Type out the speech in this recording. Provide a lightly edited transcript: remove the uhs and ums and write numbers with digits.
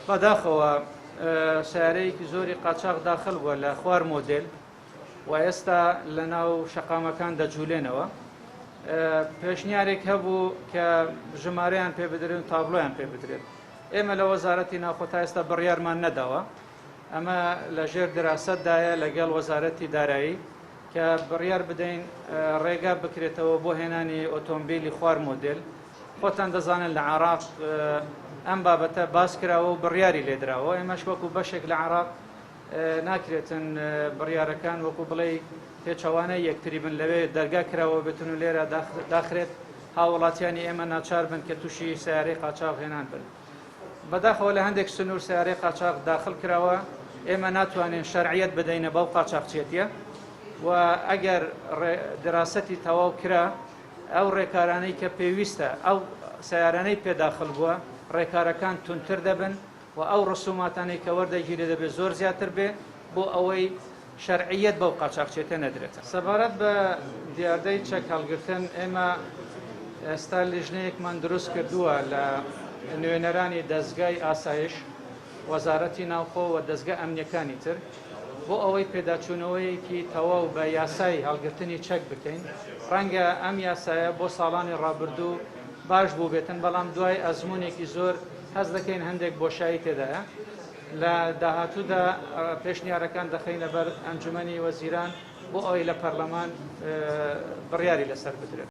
بەداخەوە سیارەیەکی زۆری قاچاق داخل بووە لە خوار مۆدل و ئێستا لە ناو شەقامەکان دەجوولێنەوە. پێشنیارێک هەبوو کە ژمارەیان پێ بدرێن و تابلۆیان پێ بدرێت. ئێمە لە وەزارەتی ناوخۆ تا ئێستا بڕیارمان نەداوە. ئەمە لە ژێر دراستدایە لەگەڵ وەزارەتی دارایی کە بڕیار بدەین ڕێگا بکرێتەوە بۆ هێنانی ئۆتۆمبیلی خوار مۆدل. خۆتان دەزانن لە عێراق ئەم بابەتە باس کراوە و بڕیاری لێدراوە. ئێمەش وەکو بەشێک لە عێراق ناکرێتن بڕیارەکان وەکو بڵێ پێچەوانەی یەکتری بن لەوێ دەرگا کراوە بێتن و لێرە داخرێت هاوڵاتیانی ئێمە ناچار بن کە تووشی سیارەی قاچاق هێنان بن. بەداخەوە لە هەندێک سنوور سیارەی قاچاق داخل کراوە، ئێمە ناتوانین شەرعیەت بدەینە بەو قاچاقچێتیە و ئەگەر دراسەتی تەواو کرا ئەو ڕێکارانەی کە پێویستە ئەو سیارانەی پێداخل بووە ڕێکارەکان تونتر دەبن و ئەو ڕسوماتانەی کە وەردەگیرێ دەبێت زۆر زیاتر بێ بۆ ئەوەی شەرعیەت بەو قاچاقچێتە نەدرێتە. سەبارەت بە دیاردەی چەک هەڵگرتن، ئێمە ئێستا لیژنەیەکمان دروست کردووە لە نوێنەرانی دەستگای ئاسایش، وەزارەتی ناوخۆ و دەستگا ئەمنیەکانی تر بۆ ئەوەی پێداچوونەوەیەکی تەواو بە یاسای هەڵگرتنی چەک بکەین. ڕەنگە ئەم یاسایە بۆ ساڵانی ڕابردوو باش بوو بێتن، بەڵام دوای ئەزموونێکی زۆر هەز دەکەین هەندێک بۆشایی تێدایە. لە داهاتوودا پێشنیارەکان دەخەینە بەر ئەنجومەنی وەزیران بۆ ئەوەی لە پەرلەمان بڕیاری لەسەر بدرێت.